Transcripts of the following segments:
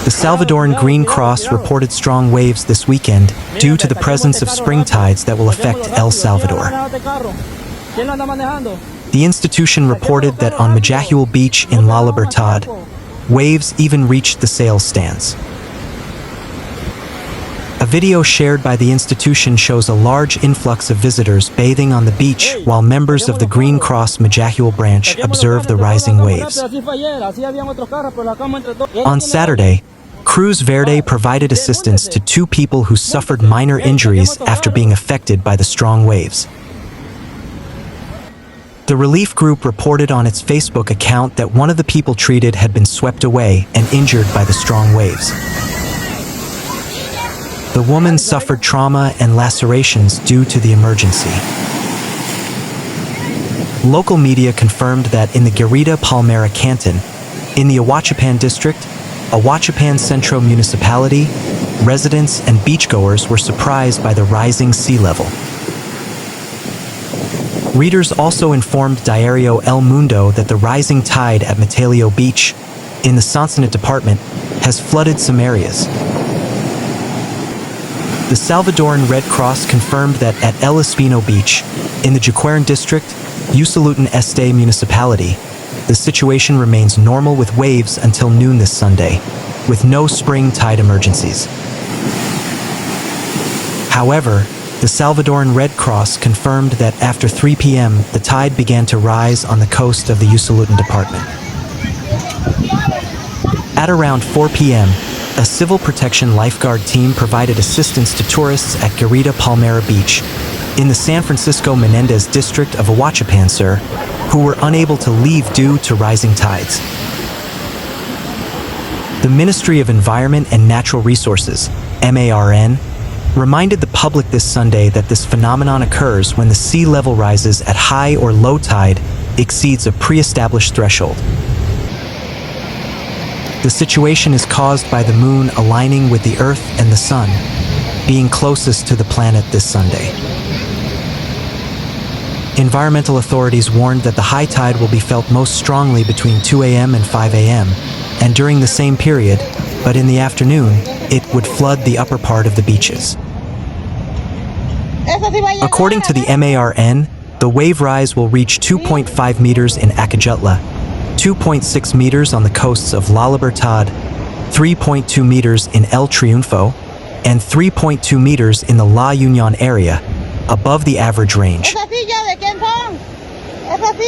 The Salvadoran Green Cross reported strong waves this weekend due to the presence of spring tides that will affect El Salvador. The institution reported that on Majahual Beach in La Libertad, waves even reached the sail stands. A video shared by the institution shows a large influx of visitors bathing on the beach while members of the Green Cross Majahual branch observe the rising waves. On Saturday, Cruz Verde provided assistance to 2 people who suffered minor injuries after being affected by the strong waves. The relief group reported on its Facebook account that one of the people treated had been swept away and injured by the strong waves. The woman suffered trauma and lacerations due to the emergency. Local media confirmed that in the Garita Palmera canton, in the Ahuachapán district, Ahuachapán Centro municipality, residents and beachgoers were surprised by the rising sea level. Readers also informed Diario El Mundo that the rising tide at Majahual Beach, in the Sonsonate department, has flooded some areas. The Salvadoran Red Cross confirmed that at El Espino Beach, in the Chiapas district, Usalutan Este municipality, the situation remains normal with waves until noon this Sunday, with no spring tide emergencies. However, the Salvadoran Red Cross confirmed that after 3 p.m. the tide began to rise on the coast of the Usalutan department. At around 4 p.m., a civil protection lifeguard team provided assistance to tourists at Garita Palmera Beach, in the San Francisco Menéndez district of Ahuachapán Sur, who were unable to leave due to rising tides. The Ministry of Environment and Natural Resources, MARN, reminded the public this Sunday that this phenomenon occurs when the sea level rises at high or low tide exceeds a pre-established threshold. The situation is caused by the moon aligning with the Earth and the Sun, being closest to the planet this Sunday. Environmental authorities warned that the high tide will be felt most strongly between 2 a.m. and 5 a.m., and during the same period, but in the afternoon, it would flood the upper part of the beaches. According to the MARN, the wave rise will reach 2.5 meters in Cacaluta, 2.6 meters on the coasts of La Libertad, 3.2 meters in El Triunfo, and 3.2 meters in the La Union area, above the average range.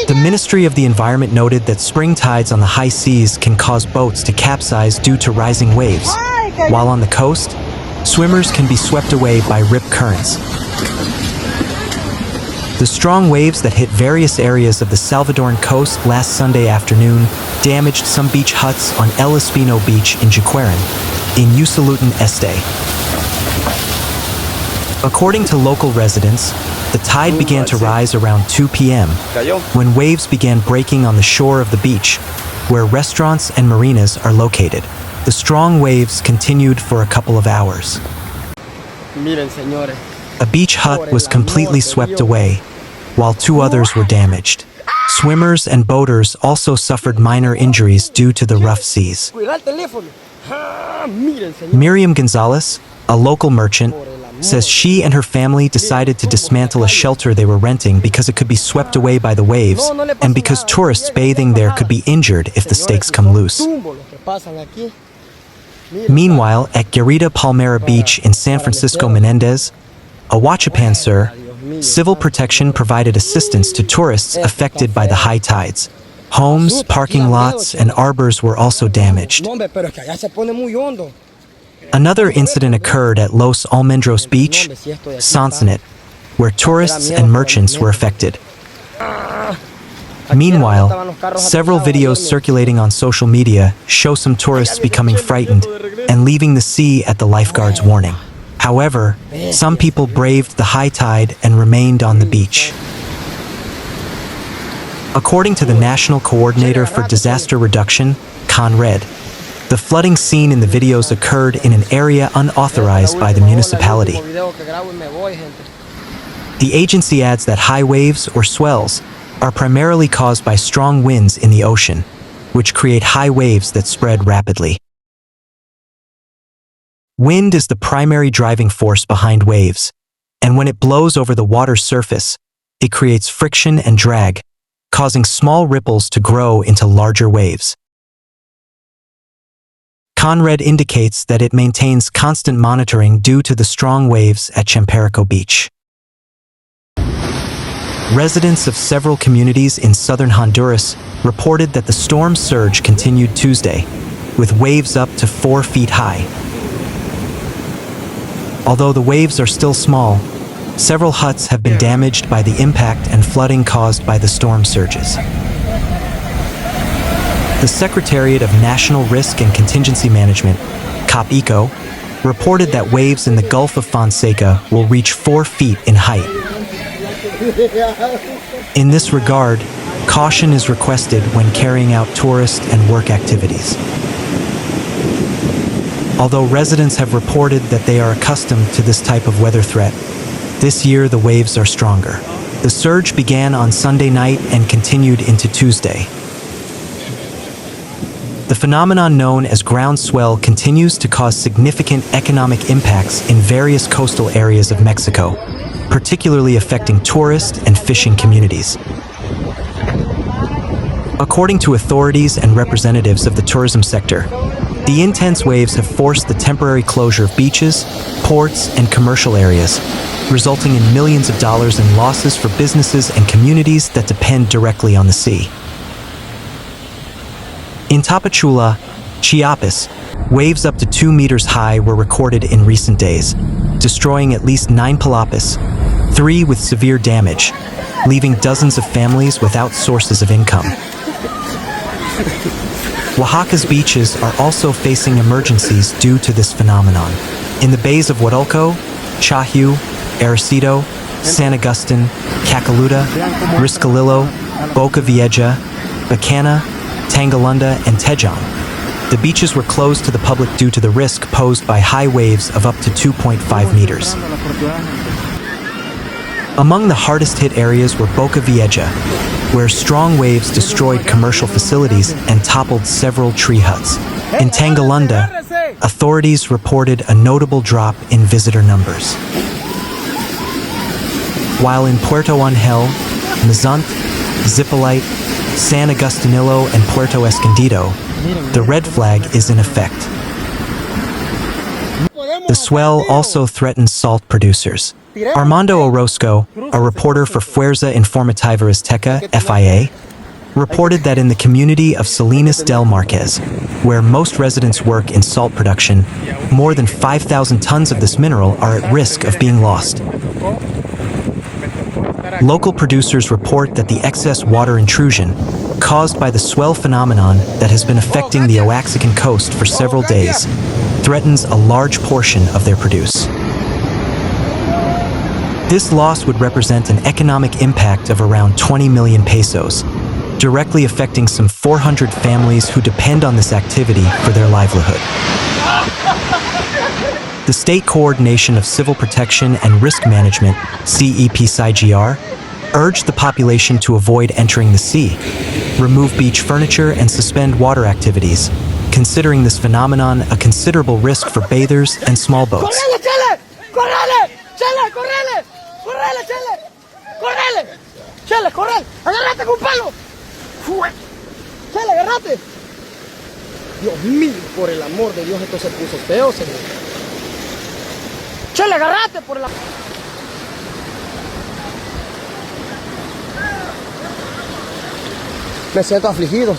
The Ministry of the Environment noted that spring tides on the high seas can cause boats to capsize due to rising waves, while on the coast, swimmers can be swept away by rip currents. The strong waves that hit various areas of the Salvadoran coast last Sunday afternoon damaged some beach huts on El Espino Beach in Chiapas, in Usalutan Este. According to local residents, the tide began to rise around 2 p.m. when waves began breaking on the shore of the beach, where restaurants and marinas are located. The strong waves continued for a couple of hours. A beach hut was completely swept away, while 2 others were damaged. Swimmers and boaters also suffered minor injuries due to the rough seas. Miriam Gonzalez, a local merchant, says she and her family decided to dismantle a shelter they were renting because it could be swept away by the waves and because tourists bathing there could be injured if the stakes come loose. Meanwhile, at Garita Palmera Beach in San Francisco Menéndez, Ahuachapán Sur, civil protection provided assistance to tourists affected by the high tides. Homes, parking lots, and arbors were also damaged. Another incident occurred at Los Almendros Beach, Sonsonate, where tourists and merchants were affected. Meanwhile, several videos circulating on social media show some tourists becoming frightened and leaving the sea at the lifeguard's warning. However, some people braved the high tide and remained on the beach. According to the National Coordinator for Disaster Reduction, Conred, the flooding seen in the videos occurred in an area unauthorized by the municipality. The agency adds that high waves or swells are primarily caused by strong winds in the ocean, which create high waves that spread rapidly. Wind is the primary driving force behind waves, and when it blows over the water's surface, it creates friction and drag, causing small ripples to grow into larger waves. Conred indicates that it maintains constant monitoring due to the strong waves at Champerico Beach. Residents of several communities in southern Honduras reported that the storm surge continued Tuesday, with waves up to 4 feet high. Although the waves are still small, several huts have been damaged by the impact and flooding caused by the storm surges. The Secretariat of National Risk and Contingency Management, COPECO, reported that waves in the Gulf of Fonseca will reach 4 feet in height. In this regard, caution is requested when carrying out tourist and work activities. Although residents have reported that they are accustomed to this type of weather threat, this year the waves are stronger. The surge began on Sunday night and continued into Tuesday. The phenomenon known as ground swell continues to cause significant economic impacts in various coastal areas of Mexico, particularly affecting tourist and fishing communities. According to authorities and representatives of the tourism sector, the intense waves have forced the temporary closure of beaches, ports, and commercial areas, resulting in millions of dollars in losses for businesses and communities that depend directly on the sea. In Tapachula, Chiapas, waves up to 2 meters high were recorded in recent days, destroying at least 9 palapas, 3 with severe damage, leaving dozens of families without sources of income. Oaxaca's beaches are also facing emergencies due to this phenomenon. In the Bays of Huatulco, Chahué, Arrocito, San Agustín, Cacaluta, Riscalillo, Boca Vieja, Bocana, Tangolunda, and Tejón, the beaches were closed to the public due to the risk posed by high waves of up to 2.5 meters. Among the hardest hit areas were Boca Vieja, where strong waves destroyed commercial facilities and toppled several tree huts. In Tangolunda, authorities reported a notable drop in visitor numbers. While in Puerto Angel, Mazant, Zipolite, San Agustinillo, and Puerto Escondido, the red flag is in effect. The swell also threatens salt producers. Armando Orozco, a reporter for Fuerza Informativa Azteca, FIA, reported that in the community of Salinas del Marquez, where most residents work in salt production, more than 5,000 tons of this mineral are at risk of being lost. Local producers report that the excess water intrusion, caused by the swell phenomenon that has been affecting the Oaxacan coast for several days, threatens a large portion of their produce. This loss would represent an economic impact of around 20 million pesos, directly affecting some 400 families who depend on this activity for their livelihood. The State Coordination of Civil Protection and Risk Management, CEPCIGR, urged the population to avoid entering the sea, remove beach furniture, and suspend water activities, considering this phenomenon a considerable risk for bathers and small boats. Chele, agárrate. Dios mío, por el amor de Dios, esto se puso feo, señor. Chele, agárrate por la... Me siento afligido.